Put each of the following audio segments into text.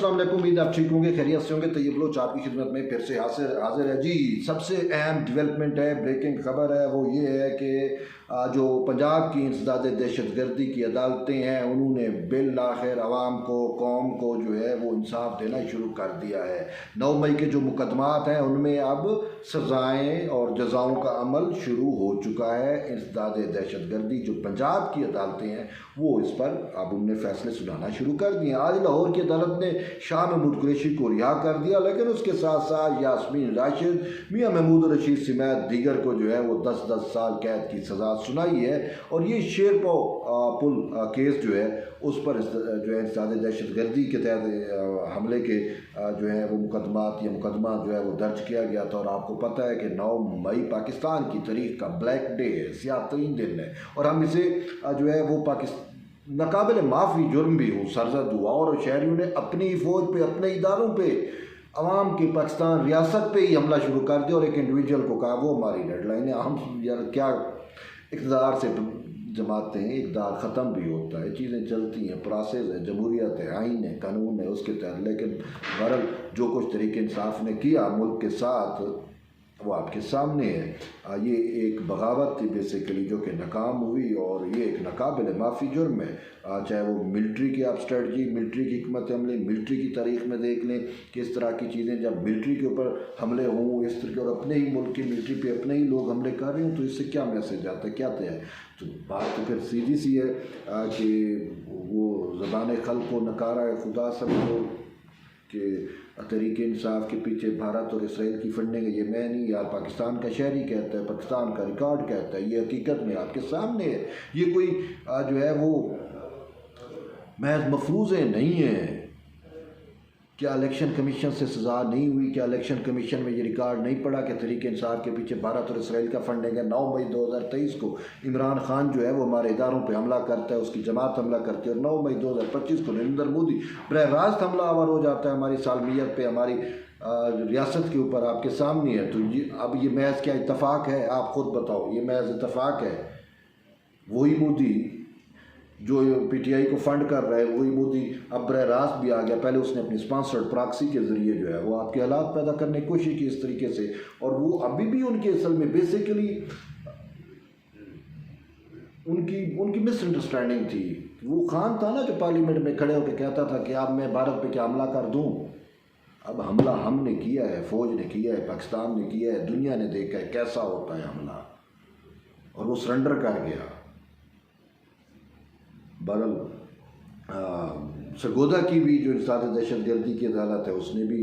अस्सलाम वालेकुम। उम्मीद आप ठीक होंगे, खैरियत से होंगे। तैयब बलोच आपकी खिदमत में फिर से हाजिर है जी। सबसे अहम डेवलपमेंट है, ब्रेकिंग खबर है, वो ये है कि जो पंजाब की इंसदाद दहशतगर्दी की अदालतें हैं उन्होंने बिल आखिर आवाम को, कौम को जो है वो इंसाफ देना शुरू कर दिया है। 9 मई के जो मुकदमात हैं उनमें अब सज़ाएँ और जजाओं का अमल शुरू हो चुका है। इंसदाद दहशतगर्दी जो पंजाब की अदालतें हैं वो इस पर अब उनने फैसले सुनाना शुरू कर दिए। आज लाहौर की अदालत ने शाह महमूद कुरैशी को रिहा कर दिया, लेकिन उसके साथ साथ यास्मीन राशिद, मियां महमूद रशीद समेत दीगर को जो है वो 10-10 साल कैद की सज़ा सुनाई है। और ये शेरपाव पुल केस जो है उस पर जो है इंसदाद दहशतगर्दी के तहत हमले के जो है वो मुकदमा जो है वो दर्ज किया गया था। और आपको पता है कि 9 मई पाकिस्तान की तारीख का ब्लैक डे है, स्याह-तरीन दिन है, और हम इसे जो है वो नाकाबिल माफ़ी जुर्म भी हो सरजद हुआ। और शहरियों ने अपनी फ़ौज पे, अपने इदारों पे, अवाम की पाकिस्तान रियासत पे ही हमला शुरू कर दिया और एक इंडिविजुअल को कहा वो हमारी डेडलाइन है। हम यार क्या इक़्तिदार से जमाते हैं, इक़्तिदार ख़त्म भी होता है, चीज़ें चलती हैं, प्रोसेस है, जमहूरियत है, आइन है, कानून है, उसके तहत। लेकिन बहरहाल जो कुछ तरीके इंसाफ ने किया मुल्क के साथ वो आपके सामने है। ये एक बगावत थी बेसिकली जो कि नाकाम हुई, और ये एक नाकाबिल माफ़ी जुर्म है। चाहे वो मिलिट्री की आप स्ट्रेटजी, मिलिट्री की हिकमत अमली, मिलिट्री की तारीख़ में देख लें कि इस तरह की चीज़ें जब मिलिट्री के ऊपर हमले हों इस तरह के, और अपने ही मुल्क की मिलिट्री पे अपने ही लोग हमले कर रहे हों, तो इससे क्या मैसेज आता है, क्या तय है? तो बात तो फिर सीधी सी है कि वो ज़बान खल्क़ को नकारा है खुदा सबको कि तरीके इंसाफ के पीछे भारत और इसराइल की फंडिंग है। ये मैं नहीं, यार पाकिस्तान का शहरी कहता है, पाकिस्तान का रिकॉर्ड कहता है, ये हकीकत में आपके सामने है। ये कोई जो है वो महज मफरूज़े नहीं है। क्या इलेक्शन कमीशन से सज़ा नहीं हुई? क्या इलेक्शन कमीशन में ये रिकॉर्ड नहीं पड़ा कि तरीके इंसाफ के पीछे भारत और इसराइल का फंडिंग है? 9 मई 2023 को इमरान खान जो है वो हमारे इदारों पे हमला करता है, उसकी जमात हमला करती है, और 9 मई 2025 को नरेंद्र मोदी बरह रास्त हमला आवर हो जाता है हमारी सालमियत पे, हमारी रियासत के ऊपर आपके सामने है। तो ये अब ये महज क्या इत्तफाक है? आप ख़ुद बताओ, ये महज इत्तफाक है? वही मोदी जो पीटीआई को फंड कर रहा है, वही मोदी अब बरह रास्त भी आ गया। पहले उसने अपनी स्पॉन्सर्ड प्रॉक्सी के ज़रिए जो है वो आपके हालात पैदा करने की कोशिश की इस तरीके से, और वो अभी भी उनके असल में बेसिकली उनकी मिसअंडरस्टैंडिंग थी। वो खान था ना जो पार्लियामेंट में खड़े होकर कहता था कि अब मैं भारत पे क्या हमला कर दूँ। अब हमला हमने किया है, फ़ौज ने किया है, पाकिस्तान ने किया है, दुनिया ने देखा है कैसा होता है हमला, और वो सरेंडर कर गया। बहरहाल सरगोदा की भी जो इंसदाद दहशतगर्दी की अदालत है उसने भी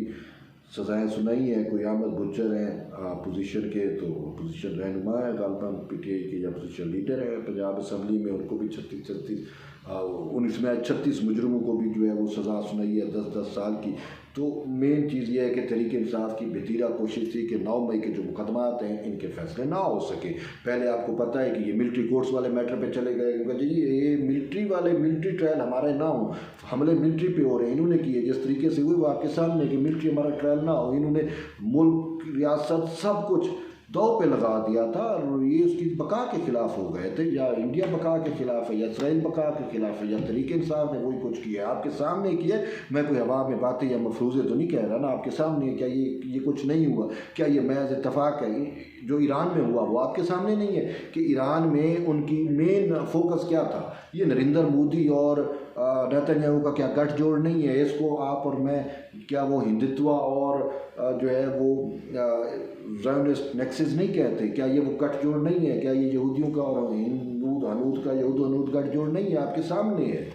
सज़ाएँ सुनाई हैं। कोई अहमद बुच्चर हैं अपोजिशन के, तो अपोजिशन रहनुमा है गालबन पीटीआई के, या अपोजिशन लीडर है पंजाब असम्बली में, उनको भी 36 मुजरमों को भी जो है वो सज़ा सुनाई है 10-10 साल की। तो मेन चीज़ ये है कि तरीके इंसाफ की बेतीरा कोशिश थी कि 9 मई के जो मुकदमात हैं इनके फैसले ना हो सके। पहले आपको पता है कि ये मिलिट्री कोर्ट्स वाले मैटर पे चले गए, क्योंकि जी ये मिलिट्री ट्रायल हमारे ना हो, हमले मिलिट्री पे हो रहे हैं, इन्होंने किए जिस तरीके से हुई वो आपके सामने कि मिलिट्री हमारा ट्रायल ना हो, इन्होंने मुल्क, रियासत, सब कुछ दाव पे लगा दिया था, और ये उसकी बका के ख़िलाफ़ हो गए थे। या इंडिया बका के ख़िलाफ़ है, या इसराइल बका के ख़िलाफ़ है, या तरीके इंसाफ ने वही कुछ किया है, आपके सामने किया है। मैं कोई हवा में बातें या मफरूज़े तो नहीं कह रहा ना, आपके सामने। क्या ये कुछ नहीं हुआ? क्या ये महज इत्तफाक है? जो ईरान में हुआ वो आपके सामने नहीं है कि ईरान में उनकी मेन फोकस क्या था? ये नरेंद्र मोदी और नेतन्याहू का क्या गठजोड़ नहीं है? इसको आप और मैं, क्या वो हिंदुत्व और जो है वो ज़ायोनिस्ट नेक्सस नहीं कहते? क्या ये वो गठजोड़ नहीं है? क्या ये यहूदियों का और हिंदू हनूद का यहूद गठजोड़ नहीं है? आपके सामने है।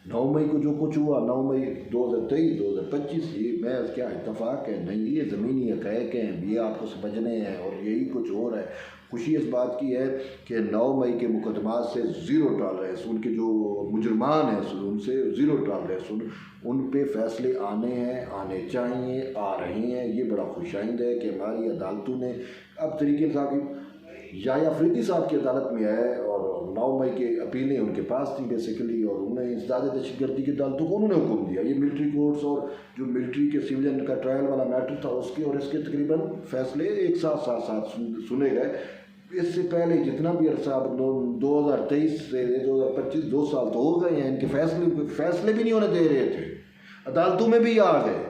9 मई को जो कुछ हुआ, 9 मई 2023-2025, ये महज क्या इत्तफाक है? नहीं, ये ज़मीनी हक़ाइक़ हैं, ये आपको समझने हैं, और यही कुछ हो रहा है। खुशी इस बात की है कि 9 मई के मुकदमात से ज़ीरो टॉलरेंस, उनके जो मुजरमान हैं उनसे ज़ीरो टॉलरेंस, उन पे फैसले आने चाहिए, आ रहे हैं। ये बड़ा खुशाइंद है कि हमारी अदालतों ने अब तरीके इंसाफ की या अफरीदी साहब की अदालत में है, और 9 मई के अपीलें उनके पास थी बेसिकली, और उन्हें इंसदाद दहशतगर्दी की अदालतों को उन्होंने हुक्म दिया। ये मिलिट्री कोर्ट्स और जो मिलिट्री के सिविलियन का ट्रायल वाला मैटर था उसके और इसके तकरीबन फैसले एक साथ सुने गए। इससे पहले जितना भी अरसा 2023 से 2025 2 साल तो हो गए हैं, इनके फैसले भी नहीं होने दे रहे थे। अदालतों में भी आ गए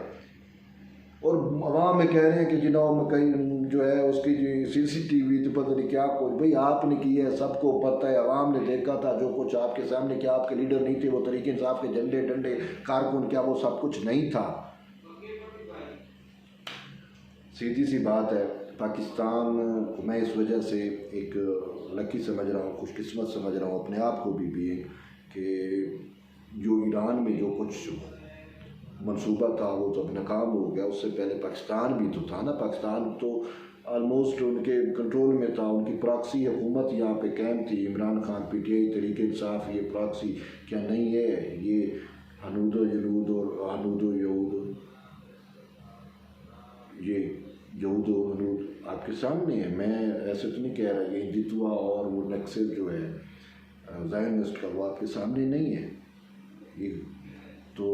और अवाम में कह रहे हैं कि जिन्हों में कहीं जो है उसकी जो CCTV तो पता नहीं क्या कुछ। भाई आपने किया है, सबको पता है, अवाम ने देखा था जो कुछ आपके सामने। क्या आपके लीडर नहीं थे वो तरीके इंसाफ के झंडे डंडे कारकुन, क्या वो सब कुछ नहीं था? सीधी सी बात है, पाकिस्तान को मैं इस वजह से एक लकी समझ रहा हूँ, खुशकिस्मत समझ रहा हूँ अपने आप को भी कि जो ईरान में जो कुछ मंसूबा था वो तो अब नाकाम हो गया। उससे पहले पाकिस्तान भी तो था ना, पाकिस्तान तो ऑलमोस्ट उनके कंट्रोल में था, उनकी प्रॉक्सी हुकूमत यहाँ पे कायम थी। इमरान खान PTI तरीके इंसाफ, ये प्रॉक्सी क्या नहीं है? ये हनूद यहूद और हनूद यहूद, ये यहूद और हनूद आपके सामने है। मैं ऐसे तो नहीं कह रहा, ये हिंदुत्व और वो नक्सल जो है ज़ायनिस्ट का, वो आपके सामने नहीं है। ये तो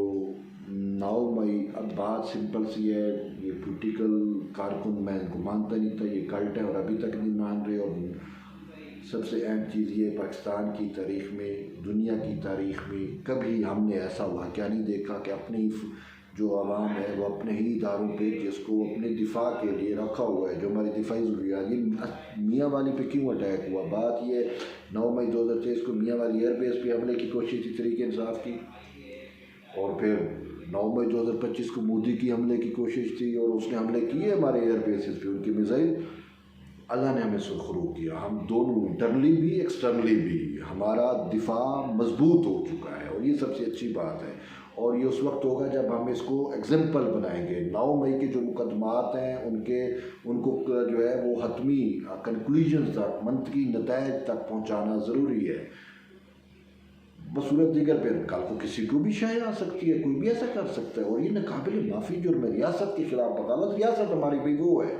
9 मई, अब बात सिंपल सी है, ये पॉलिटिकल कारकुन मैं इनको मानता नहीं था, ये कल्ट है और अभी तक नहीं मान रहे। और सबसे अहम चीज़ ये, पाकिस्तान की तारीख़ में, दुनिया की तारीख़ में कभी हमने ऐसा वाक़या नहीं देखा कि अपनी जो आवाम है वो अपने ही इदारों पे, जिसको अपने दिफा के लिए रखा हुआ है, जो हमारी दिफाई ज़रूरियात, ये मियाँ वाली पे क्यों अटैक हुआ? बात ये 9 मई 2023 को मियाँ वाली एयरबेस पे हमले की कोशिश थी तरीके इंसाफ की, और फिर 9 मई 2025 को मोदी की हमले की कोशिश थी और उसने हमले किए हमारे एयर बेसिस पे, उनकी मिसाइल। अल्लाह ने हमें सुरखरू किया, हम दोनों इंटरनली भी एक्सटर्नली भी हमारा दिफा मजबूत हो चुका है और ये सबसे अच्छी बात है। और ये उस वक्त होगा जब हम इसको एग्जाम्पल बनाएंगे। 9 मई के जो मुकदमात हैं उनको जो है वो हतमी कंक्लूजन तक, मंतकी नतायज तक पहुँचाना ज़रूरी है। बसूरत दिगर पे कल को किसी को भी शायद आ सकती है, कोई भी ऐसा कर सकता है और ये नाकाबिल माफ़ी जुर्म है। रियासत के खिलाफ बगावत, रियासत हमारी भी वो है,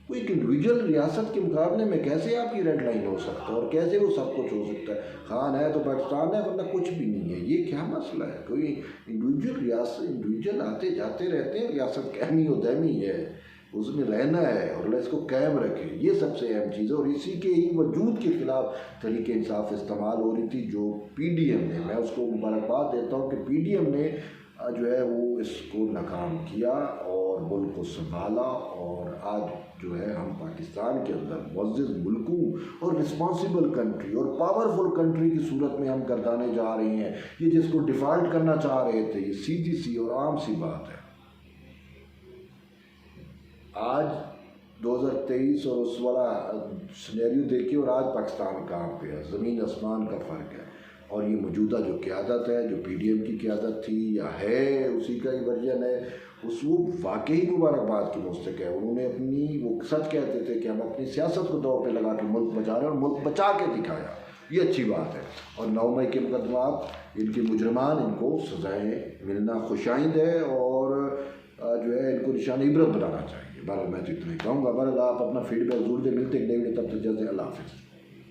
कोई एक इंडिविजुअल रियासत के मुकाबले में कैसे आपकी रेड लाइन हो सकता है और कैसे वो सब कुछ हो सकता है? खान है तो पाकिस्तान है, वरना कुछ भी नहीं है। ये क्या मसला है? कोई इंडिविजुअल रियासत, इंडिविजुअल आते जाते रहते हैं, रियासत कहमी और दहमी है, उसमें रहना है और इसको कायम रखें, ये सबसे अहम चीज़ है। और इसी के ही वजूद के ख़िलाफ़ तरीके इंसाफ इस्तेमाल हो रही थी जो PDM ने, मैं उसको मुबारकबाद देता हूँ कि PDM ने जो है वो इसको नाकाम किया और मुल्क को संभाला। और आज जो है हम पाकिस्तान के अंदर मुअज़्ज़ज़ मुल्कों और रिस्पॉन्सिबल कंट्री और पावरफुल कंट्री की सूरत में हम गर्दाने जा रहे हैं। ये जिसको डिफ़ॉल्ट करना चाह रहे थे, ये सीधी सी और आम सी बात है। आज 2023 और उस वाला सिनेरियो देखिए और आज पाकिस्तान कहाँ पे है, ज़मीन आसमान का फ़र्क है। और ये मौजूदा जो क़यादत है, जो PDM की क़यादत थी या है, उसी का ही वर्जन है, उस वो वाकई मुबारकबाद की मुस्तक है। उन्होंने अपनी, वो सच कहते थे कि हम अपनी सियासत को दांव पे लगा के मुल्क बचा रहे हैं और मुल्क बचा के दिखाया, ये अच्छी बात है। और 9 मई के मुकदमात, इनके मुजरमान, इनको सज़ाएँ मिलना खुशाइंद है और जो है इनको निशान इबरत बनाना चाहिए। बहरहाल मैं तो इतना ही कहूँगा। बहरहाल आप अपना फीडबैक ज़रूर दे, मिलते हैं, तब तक जल्द, अल्लाह हाफ़िज़।